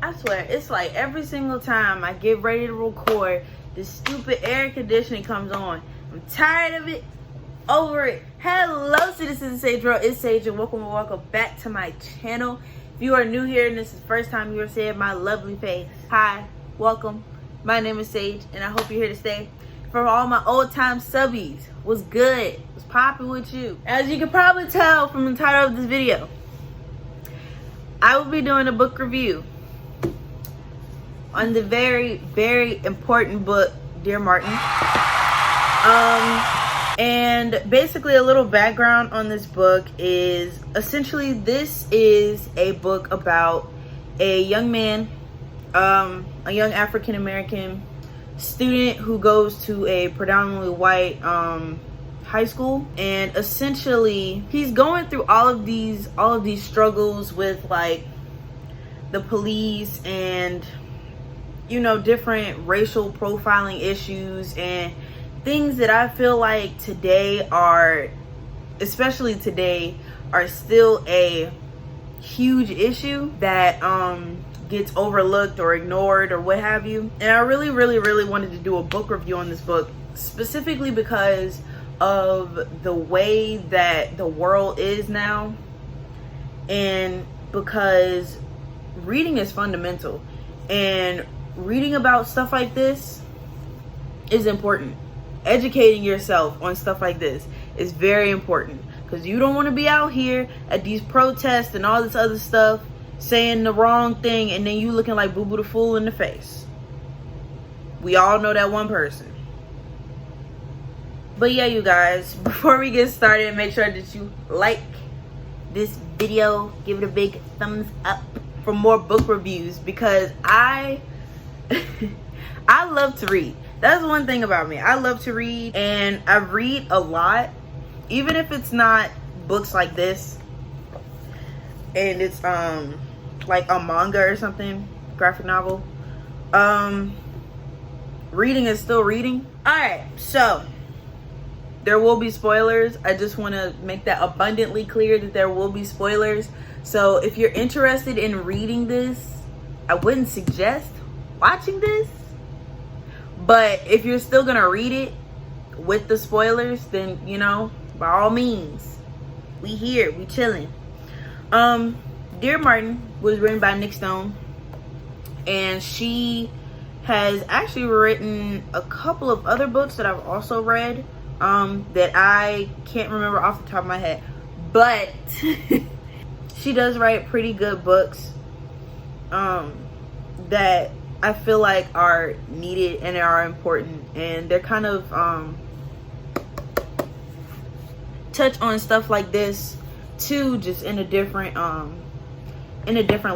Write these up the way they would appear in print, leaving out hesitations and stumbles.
I swear, it's like every single time I get ready to record, this stupid air conditioning comes on. I'm tired of it, over it. Hello, citizens of Sage Road. It's Sage, and welcome back to my channel. If you are new here and this is the first time you are seeing my lovely face, hi, welcome. My name is Sage, and I hope you're here to stay. For all my old time subbies, what's good? What's popping with you? As you can probably tell from the title of this video, I will be doing a book review on the very, very important book, Dear Martin. And basically a little background on this book is essentially this is a book about a young man, a young African-American student who goes to a predominantly white high school, and essentially he's going through all of these struggles with like the police and, you know, different racial profiling issues and things that I feel like today are, especially today, are still a huge issue that gets overlooked or ignored or what have you. And I really wanted to do a book review on this book, specifically because of the way that the world is now, and because reading is fundamental, and reading about stuff like this is important. Educating yourself on stuff like this is very important, because you don't want to be out here at these protests and all this other stuff saying the wrong thing and then you looking like Boo Boo the Fool in the face. We all know that one person. But yeah, you guys, before we get started, make sure that you like this video, give it a big thumbs up for more book reviews, because I love to read. That's one thing about me. I love to read, and I read a lot, even if it's not books like this and it's like a manga or something, graphic novel. Reading is still reading. All right, so there will be spoilers. I just want to make that abundantly clear that there will be spoilers. So if you're interested in reading this, I wouldn't suggest watching this. But if you're still gonna read it with the spoilers, then, you know, by all means, we here, we chilling. Dear Martin was written by Nick Stone, and she has actually written a couple of other books that I've also read, that I can't remember off the top of my head, but she does write pretty good books that I feel like are needed and are important, and they're kind of touch on stuff like this too, just in a different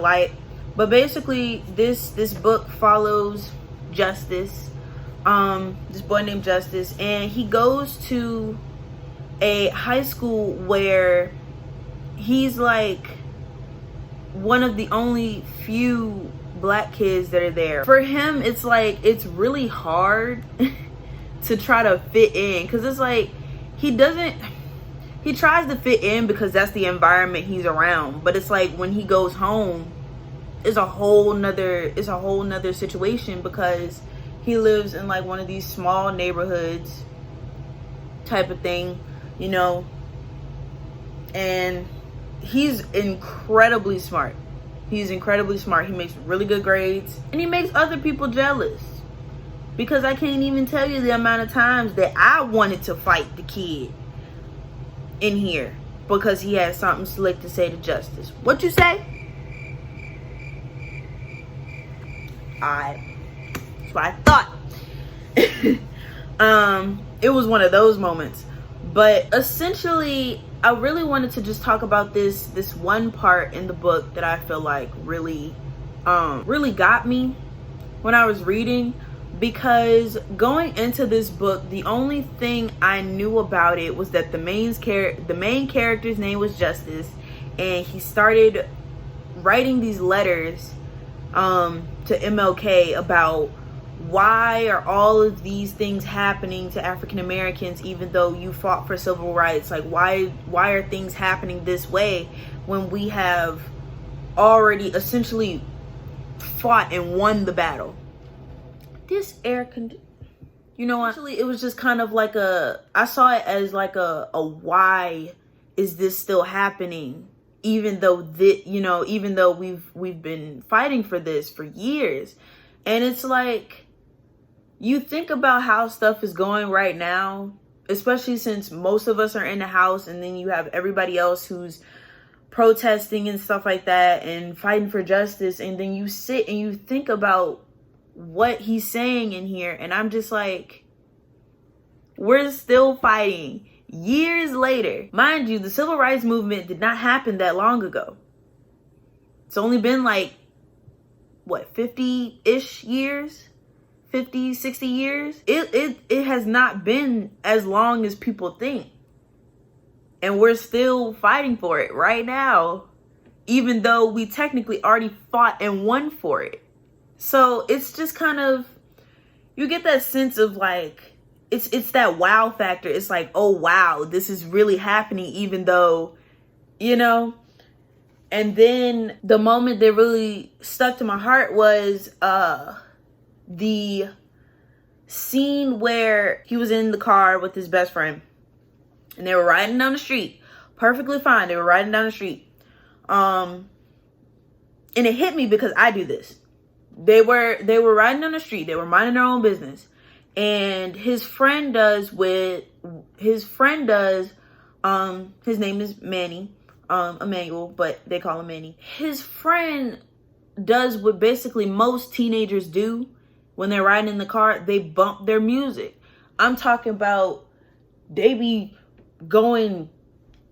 light. But basically this book follows Justice, this boy named Justice, and he goes to a high school where he's like one of the only few black kids that are there. For him, it's like it's really hard to try to fit in, because it's like he tries to fit in because that's the environment he's around, but it's like when he goes home, it's a whole nother situation, because he lives in like one of these small neighborhoods type of thing, you know, and he's incredibly smart. He's incredibly smart. He makes really good grades, and he makes other people jealous, because I can't even tell you the amount of times that I wanted to fight the kid in here because he had something slick to say to Justice. What you say? That's what I thought. It was one of those moments. But essentially, I really wanted to just talk about this one part in the book that I feel like really got me when I was reading, because going into this book, the only thing I knew about it was that the main character's name was Justice, and he started writing these letters to MLK about why are all of these things happening to African Americans, even though you fought for civil rights? Like, why are things happening this way when we have already essentially fought and won the battle. This you know, actually, it was just kind of like I saw it as like a why is this still happening? Even though even though we've been fighting for this for years. And it's like, you think about how stuff is going right now, especially since most of us are in the house, and then you have everybody else who's protesting and stuff like that and fighting for justice. And then you sit and you think about what he's saying in here, and I'm just like, we're still fighting years later. Mind you, the civil rights movement did not happen that long ago. It's only been like, what, 50-ish years? 50, 60 years? It has not been as long as people think. And we're still fighting for it right now, even though we technically already fought and won for it. So it's just kind of, you get that sense of like, it's that wow factor. It's like, oh wow, this is really happening, even though, And then the moment that really stuck to my heart was the scene where he was in the car with his best friend, and they were riding down the street, perfectly fine. They were riding down the street, and it hit me because I do this. They were riding down the street. They were minding their own business, and his friend does. His name is Manny, Emmanuel, but they call him Manny. His friend does what basically most teenagers do when they're riding in the car. They bump their music. I'm talking about, they be going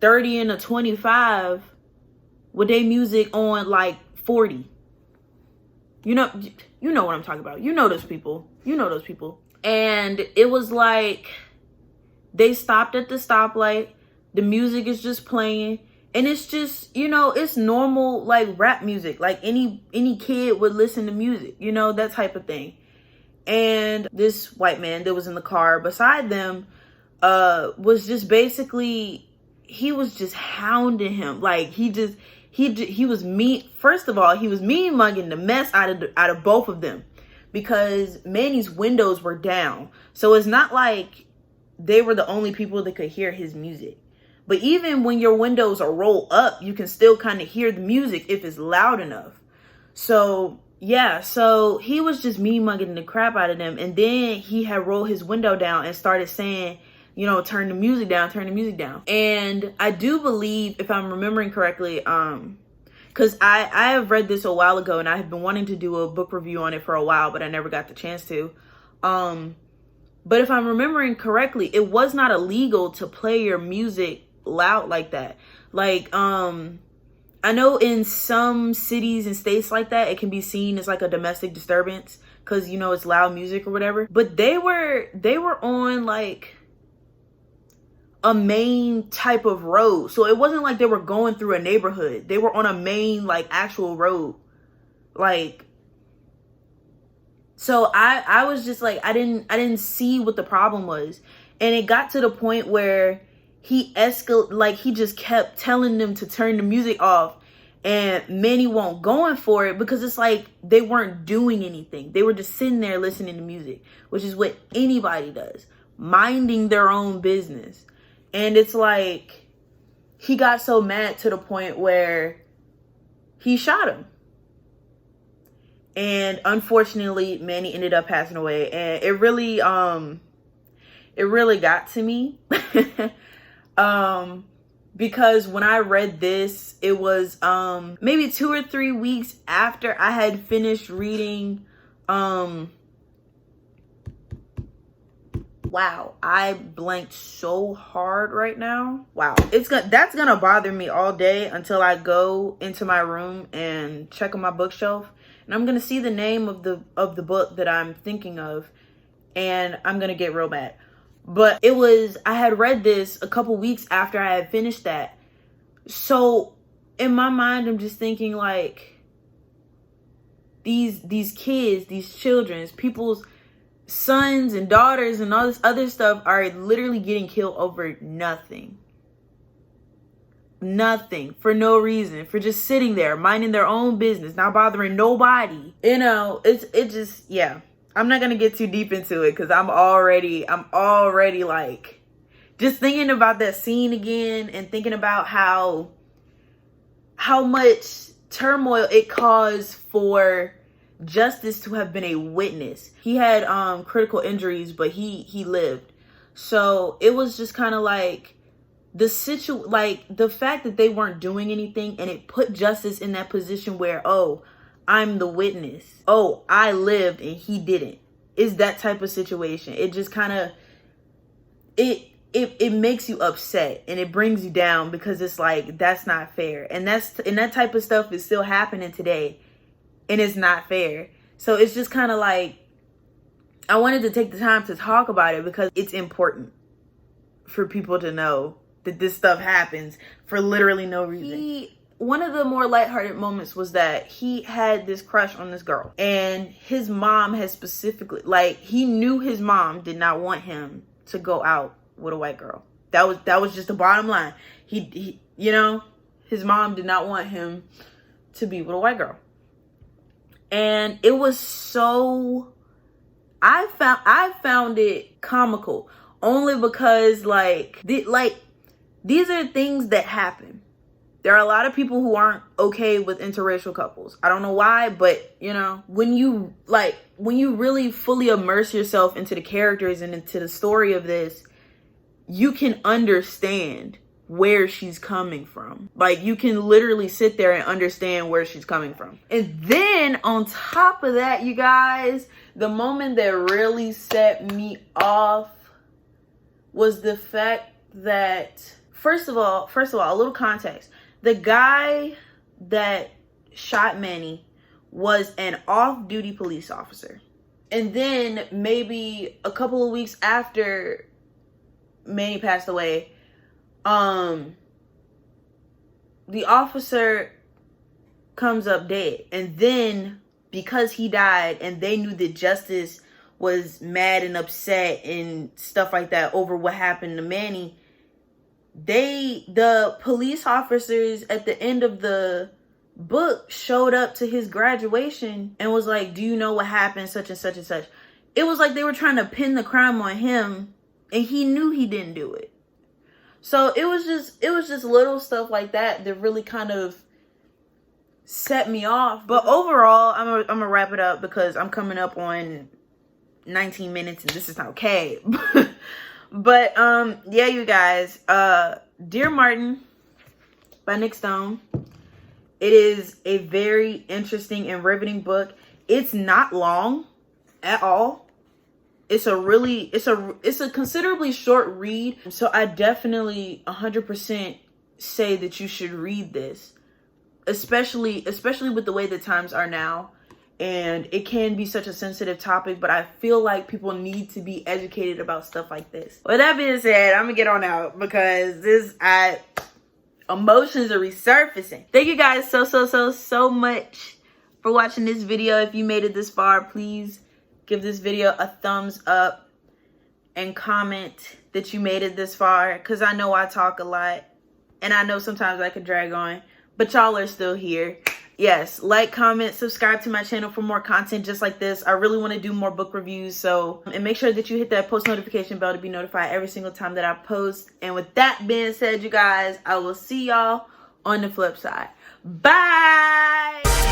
30 and a 25 with their music on like 40. You know what I'm talking about. You know those people. And it was like, they stopped at the stoplight. The music is just playing. And it's just, it's normal, like rap music. Like any kid would listen to music, that type of thing. And this white man that was in the car beside them was just basically, he was just hounding him. Like he was mean. First of all, he was mean mugging the mess out of both of them, because Manny's windows were down. So it's not like they were the only people that could hear his music. But even when your windows are rolled up, you can still kind of hear the music if it's loud enough. So yeah, so he was just mean mugging the crap out of them. And then he had rolled his window down and started saying, turn the music down, turn the music down. And I do believe, if I'm remembering correctly, because I have read this a while ago, and I have been wanting to do a book review on it for a while, but I never got the chance to. But if I'm remembering correctly, it was not illegal to play your music loud like that. Like, I know in some cities and states like that, it can be seen as like a domestic disturbance because, it's loud music or whatever. But they were on like a main type of road. So it wasn't like they were going through a neighborhood. They were on a main, like, actual road. Like, so I was just like, I didn't see what the problem was. And it got to the point where he just kept telling them to turn the music off, and Manny won't going for it because it's like they weren't doing anything. They were just sitting there listening to music, which is what anybody does, minding their own business. And it's like, he got so mad to the point where he shot him. And unfortunately, Manny ended up passing away. And it really got to me. Because when I read this, it was maybe 2 or 3 weeks after I had finished reading. Wow, I blanked so hard right now. Wow, that's gonna bother me all day until I go into my room and check on my bookshelf, and I'm gonna see the name of the book that I'm thinking of, and I'm gonna get real mad. But I had read this a couple weeks after I had finished that. So in my mind, I'm just thinking like, these kids, these children, people's sons and daughters and all this other stuff are literally getting killed over nothing. nothing, for no reason, for just sitting there minding their own business, not bothering nobody. You know, it just, yeah. I'm not gonna get too deep into it because I'm already like just thinking about that scene again and thinking about how much turmoil it caused for Justice to have been a witness. He had critical injuries, but he lived. So it was just kind of like the fact that they weren't doing anything, and it put Justice in that position where, oh, I'm the witness. Oh, I lived and he didn't. Is that type of situation. It just kind of, it makes you upset and it brings you down because it's like, that's not fair. And that type of stuff is still happening today and it's not fair. So it's just kind of like, I wanted to take the time to talk about it because it's important for people to know that this stuff happens for literally no reason. One of the more lighthearted moments was that he had this crush on this girl, and his mom had specifically, like, he knew his mom did not want him to go out with a white girl. That was just the bottom line. He you know, his mom did not want him to be with a white girl. And it was so, I found it comical only because these are things that happen. There are a lot of people who aren't okay with interracial couples. I don't know why, but you know, when you really fully immerse yourself into the characters and into the story of this, you can understand where she's coming from. Like, you can literally sit there and understand where she's coming from. And then on top of that, you guys, the moment that really set me off was the fact that, first of all, a little context. The guy that shot Manny was an off-duty police officer. And then maybe a couple of weeks after Manny passed away, the officer comes up dead. And then because he died and they knew that Justice was mad and upset and stuff like that over what happened to Manny, the police officers at the end of the book showed up to his graduation and was like, do you know what happened, such and such and such. It was like they were trying to pin the crime on him, and he knew he didn't do it. So it was just little stuff like that that really kind of set me off. But overall, I'm gonna wrap it up because I'm coming up on 19 minutes and this is not okay. But yeah, you guys, Dear Martin by Nick Stone. It is a very interesting and riveting book. It's not long at all. It's a considerably short read. So I definitely 100% say that you should read this, especially with the way the times are now. And it can be such a sensitive topic, but I feel like people need to be educated about stuff like this. With that being said, I'm gonna get on out because emotions are resurfacing. Thank you guys so much for watching this video. If you made it this far, please give this video a thumbs up and comment that you made it this far, because I know I talk a lot and I know sometimes I can drag on, but y'all are still here. Yes, like, comment, subscribe to my channel for more content just like this. I really want to do more book reviews, and make sure that you hit that post notification bell to be notified every single time that I post. And with that being said, you guys, I will see y'all on the flip side. Bye!